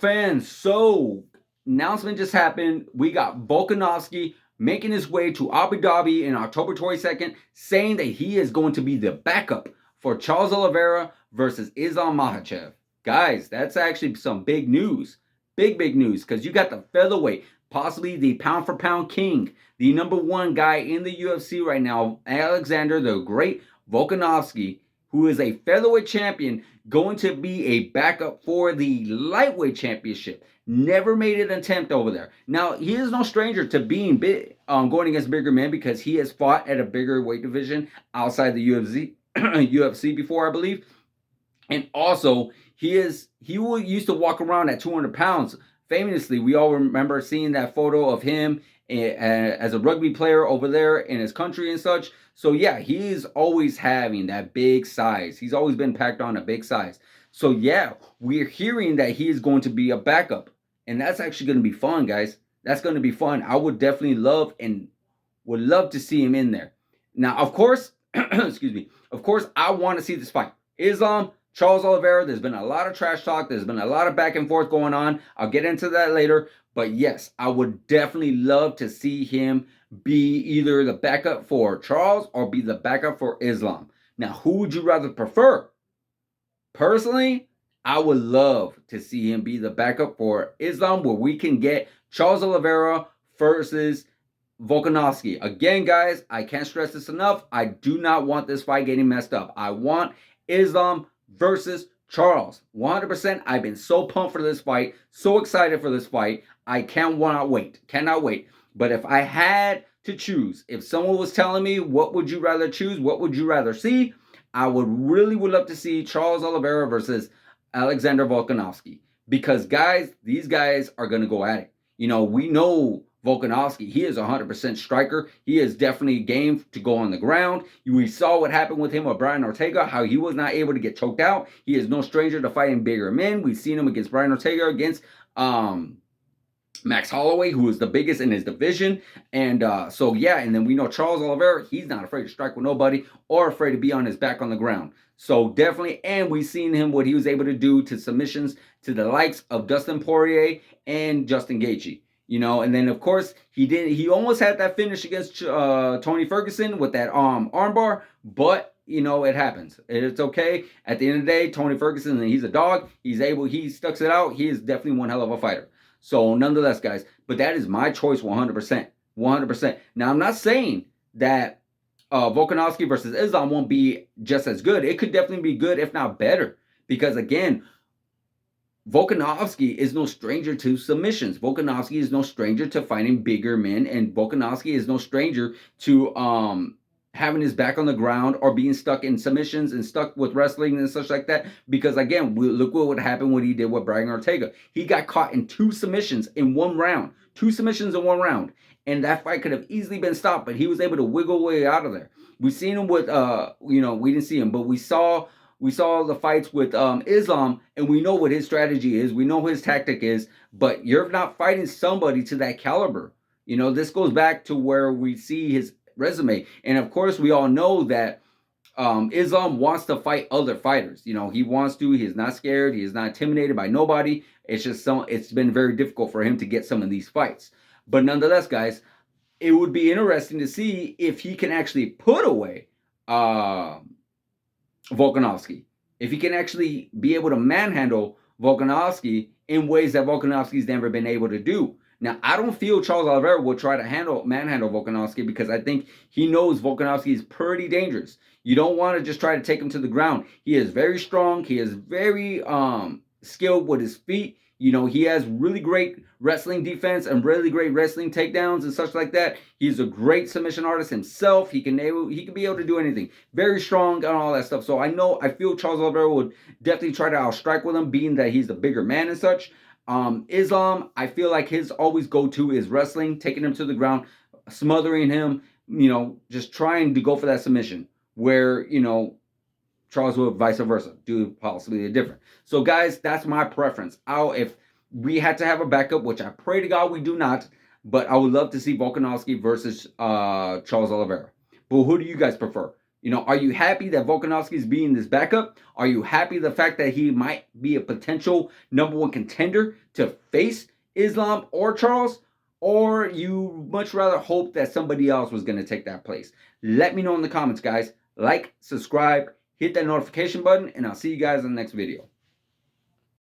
fans, so announcement just happened. We got Volkanovski making his way to Abu Dhabi in October 22nd, saying that he is going to be the backup for Charles Oliveira versus Islam Makhachev. Guys, that's actually some big news. Big news, because you got the featherweight, possibly the pound for pound king, the number one guy in the UFC right now, Alexander the Great Volkanovski, who is a featherweight champion, going to be a backup for the lightweight championship. Never made an attempt over there. Now, he is no stranger to being going against bigger men, because he has fought at a bigger weight division outside the UFC before, I believe. And also, he used to walk around at 200 pounds. Famously, we all remember seeing that photo of him as a rugby player over there in his country and such. So yeah, he's always having that big size. He's always been packed on a big size. So yeah, we're hearing that he is going to be a backup. And that's actually going to be fun, guys. That's going to be fun. I would definitely love to see him in there. Now, of course, excuse me. Of course, I want to see this fight. Islam, Charles Oliveira, there's been a lot of trash talk. There's been a lot of back and forth going on. I'll get into that later. But yes, I would definitely love to see him be either the backup for Charles or be the backup for Islam. Now, who would you rather prefer? Personally, I would love to see him be the backup for Islam, where we can get Charles Oliveira versus Volkanovski. Again, guys, I can't stress this enough. I do not want this fight getting messed up. I want Islam versus Charles. 100%. I've been so pumped for this fight. So excited for this fight. I cannot wait. Cannot wait. But if I had to choose, if someone was telling me what would you rather choose, what would you rather see, I would love to see Charles Oliveira versus Alexander Volkanovski. Because, guys, these guys are going to go at it. You know, we know Volkanovski, he is a 100% striker. He is definitely game to go on the ground. We saw what happened with him with Brian Ortega, how he was not able to get choked out. He is no stranger to fighting bigger men. We've seen him against Brian Ortega, against Max Holloway, who is the biggest in his division. And so, yeah, and then we know Charles Oliveira, he's not afraid to strike with nobody or afraid to be on his back on the ground. So definitely, and we've seen him, what he was able to do to submissions to the likes of Dustin Poirier and Justin Gaethje. You know, and then of course he almost had that finish against Tony Ferguson with that armbar, but you know, it happens. It's okay. At the end of the day, Tony Ferguson, he's a dog. He stucks it out. He is definitely one hell of a fighter. So nonetheless, guys, but that is my choice 100%. 100%. Now, I'm not saying that Volkanovski versus Islam won't be just as good. It could definitely be good, if not better. Because again, Volkanovski is no stranger to submissions. Volkanovski is no stranger to fighting bigger men. And Volkanovski is no stranger to having his back on the ground or being stuck in submissions and stuck with wrestling and such like that. Because again, look what would happen when he did with Brian Ortega. He got caught in 2 submissions in 1 round. 2 submissions in 1 round. And that fight could have easily been stopped, but he was able to wiggle way out of there. We've seen him with, we didn't see him, but we saw the fights with Islam, and we know what his strategy is. We know what his tactic is, but you're not fighting somebody to that caliber. You know, this goes back to where we see his resume. And of course, we all know that Islam wants to fight other fighters. You know, he wants to. He is not scared. He is not intimidated by nobody. It's just it's been very difficult for him to get some of these fights. But nonetheless, guys, it would be interesting to see if he can actually put away Volkanovski. If he can actually be able to manhandle Volkanovski in ways that Volkanovski's never been able to do. Now, I don't feel Charles Oliveira will try to manhandle Volkanovski, because I think he knows Volkanovski is pretty dangerous. You don't want to just try to take him to the ground. He is very strong. He is very skilled with his feet. You know, he has really great wrestling defense and really great wrestling takedowns and such like that. He's a great submission artist himself. He can be able to do anything. Very strong and all that stuff. So I feel Charles Oliveira would definitely try to outstrike with him, being that he's the bigger man and such. Islam, I feel like his always go-to is wrestling, taking him to the ground, smothering him, you know, just trying to go for that submission. Where, you know, Charles would vice versa, do possibly a different. So, guys, that's my preference. If we had to have a backup, which I pray to God we do not, but I would love to see Volkanovski versus Charles Oliveira. But who do you guys prefer? You know, are you happy that Volkanovski is being this backup? Are you happy the fact that he might be a potential #1 contender to face Islam or Charles? Or you much rather hope that somebody else was going to take that place? Let me know in the comments, guys. Like, subscribe, hit that notification button, and I'll see you guys in the next video.